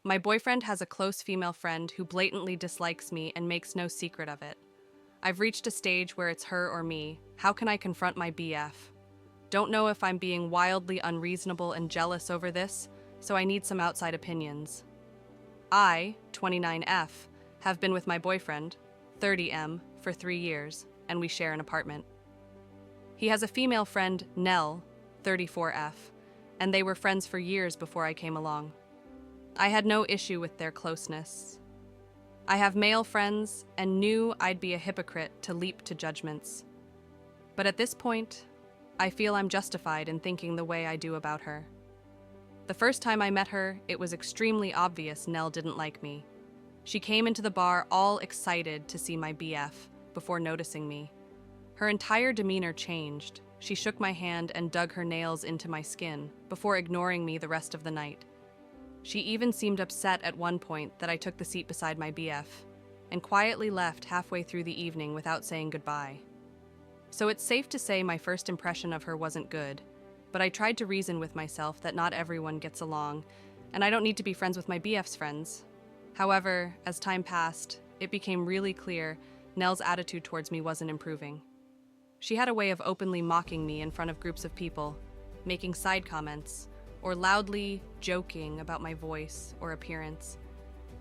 My boyfriend has a close female friend who blatantly dislikes me and makes no secret of it. I've reached a stage where it's her or me. How can I confront my BF? Don't know if I'm being wildly unreasonable and jealous over this, so I need some outside opinions. I, 29F, have been with my boyfriend, 30M, for 3 years, and we share an apartment. He has a female friend, Nell, 34F, and they were friends for years before I came along. I had no issue with their closeness. I have male friends and knew I'd be a hypocrite to leap to judgments. But at this point, I feel I'm justified in thinking the way I do about her. The first time I met her, it was extremely obvious Nell didn't like me. She came into the bar all excited to see my BF before noticing me. Her entire demeanor changed. She shook my hand and dug her nails into my skin before ignoring me the rest of the night. She even seemed upset at one point that I took the seat beside my BF and quietly left halfway through the evening without saying goodbye. So it's safe to say my first impression of her wasn't good, but I tried to reason with myself that not everyone gets along, and I don't need to be friends with my BF's friends. However, as time passed, it became really clear Nell's attitude towards me wasn't improving. She had a way of openly mocking me in front of groups of people, making side comments, or loudly joking about my voice or appearance.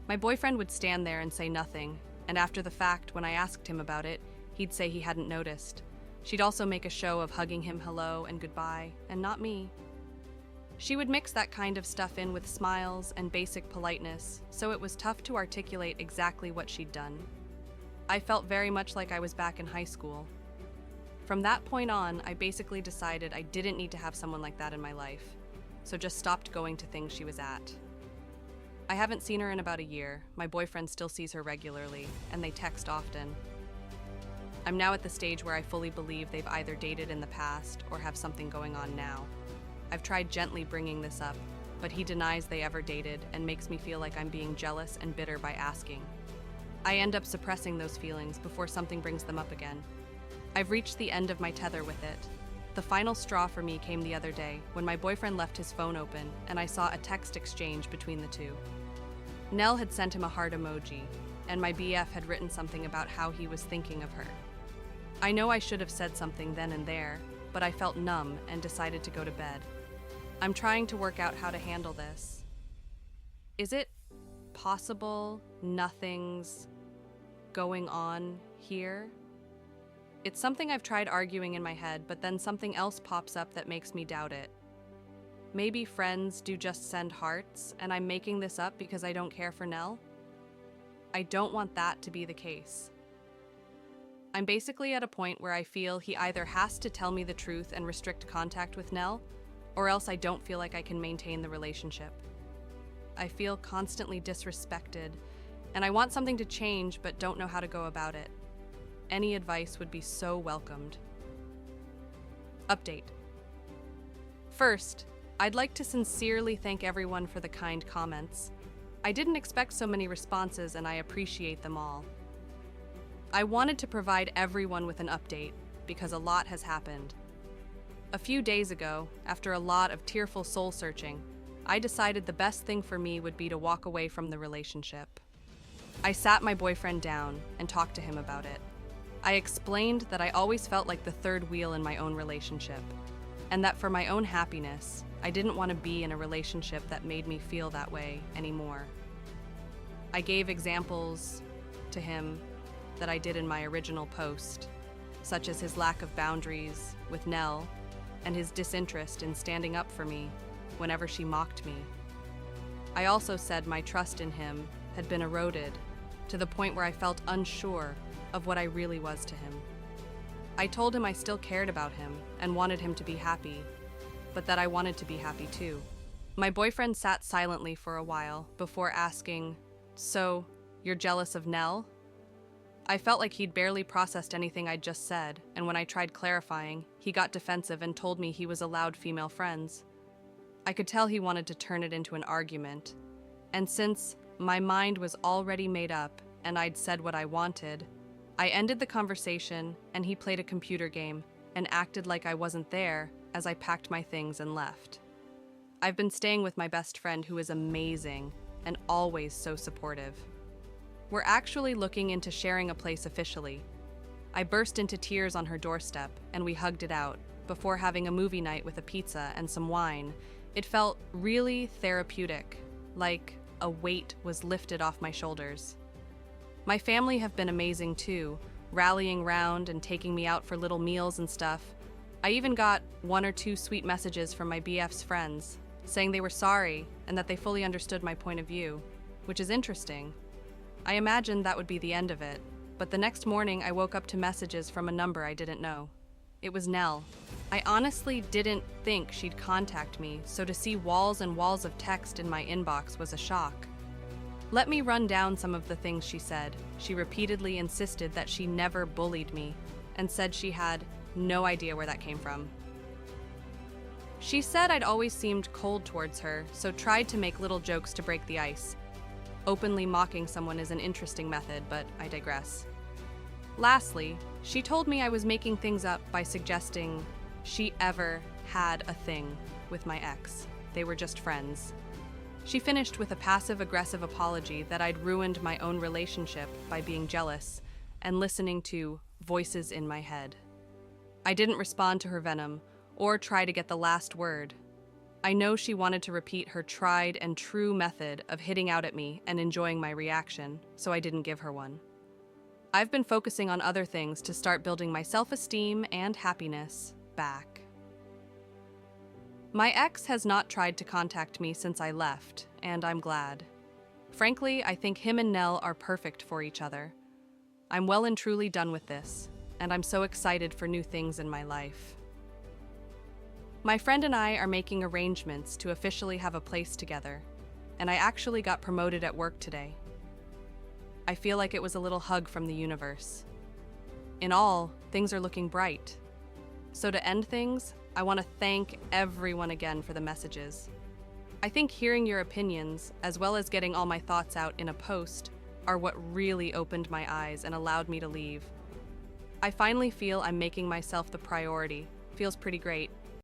My boyfriend would stand there and say nothing, and after the fact, when I asked him about it, he'd say he hadn't noticed. She'd also make a show of hugging him hello and goodbye, and not me. She would mix that kind of stuff in with smiles and basic politeness, so it was tough to articulate exactly what she'd done. I felt very much like I was back in high school. From that point on, I basically decided I didn't need to have someone like that in my life, so just stopped going to things she was at. I haven't seen her in about a year. My boyfriend still sees her regularly, and they text often. I'm now at the stage where I fully believe they've either dated in the past or have something going on now. I've tried gently bringing this up, but he denies they ever dated and makes me feel like I'm being jealous and bitter by asking. I end up suppressing those feelings before something brings them up again. I've reached the end of my tether with it. The final straw for me came the other day when my boyfriend left his phone open and I saw a text exchange between the two. Nell had sent him a heart emoji, and my BF had written something about how he was thinking of her. I know I should have said something then and there, but I felt numb and decided to go to bed. I'm trying to work out how to handle this. Is it possible nothing's going on here? It's something I've tried arguing in my head, but then something else pops up that makes me doubt it. Maybe friends do just send hearts, and I'm making this up because I don't care for Nell? I don't want that to be the case. I'm basically at a point where I feel he either has to tell me the truth and restrict contact with Nell, or else I don't feel like I can maintain the relationship. I feel constantly disrespected, and I want something to change but don't know how to go about it. Any advice would be so welcomed. Update. First, I'd like to sincerely thank everyone for the kind comments. I didn't expect so many responses and I appreciate them all. I wanted to provide everyone with an update because a lot has happened. A few days ago, after a lot of tearful soul searching, I decided the best thing for me would be to walk away from the relationship. I sat my boyfriend down and talked to him about it. I explained that I always felt like the third wheel in my own relationship, and that for my own happiness, I didn't want to be in a relationship that made me feel that way anymore. I gave examples to him that I did in my original post, such as his lack of boundaries with Nell and his disinterest in standing up for me whenever she mocked me. I also said my trust in him had been eroded to the point where I felt unsure of what I really was to him. I told him I still cared about him and wanted him to be happy, but that I wanted to be happy too. My boyfriend sat silently for a while before asking, "So, you're jealous of Nell?" I felt like he'd barely processed anything I'd just said, and when I tried clarifying, he got defensive and told me he was allowed female friends. I could tell he wanted to turn it into an argument, and since my mind was already made up and I'd said what I wanted, I ended the conversation and he played a computer game and acted like I wasn't there as I packed my things and left. I've been staying with my best friend who is amazing, and always so supportive. We're actually looking into sharing a place officially. I burst into tears on her doorstep, and we hugged it out, before having a movie night with a pizza and some wine. It felt really therapeutic, like a weight was lifted off my shoulders. My family have been amazing too, rallying round and taking me out for little meals and stuff. I even got 1 or 2 sweet messages from my BF's friends, saying they were sorry and that they fully understood my point of view, which is interesting. I imagined that would be the end of it, but the next morning I woke up to messages from a number I didn't know. It was Nell. I honestly didn't think she'd contact me, so to see walls and walls of text in my inbox was a shock. Let me run down some of the things she said. She repeatedly insisted that she never bullied me, and said she had no idea where that came from. She said I'd always seemed cold towards her, so tried to make little jokes to break the ice. Openly mocking someone is an interesting method, but I digress. Lastly, she told me I was making things up by suggesting she ever had a thing with my ex. They were just friends. She finished with a passive-aggressive apology that I'd ruined my own relationship by being jealous and listening to voices in my head. I didn't respond to her venom or try to get the last word. I know she wanted to repeat her tried and true method of hitting out at me and enjoying my reaction, so I didn't give her one. I've been focusing on other things to start building my self-esteem and happiness back. My ex has not tried to contact me since I left, and I'm glad. Frankly, I think him and Nell are perfect for each other. I'm well and truly done with this, and I'm so excited for new things in my life. My friend and I are making arrangements to officially have a place together, and I actually got promoted at work today. I feel like it was a little hug from the universe. In all, things are looking bright. So to end things, I want to thank everyone again for the messages. I think hearing your opinions, as well as getting all my thoughts out in a post, are what really opened my eyes and allowed me to leave. I finally feel I'm making myself the priority. Feels pretty great.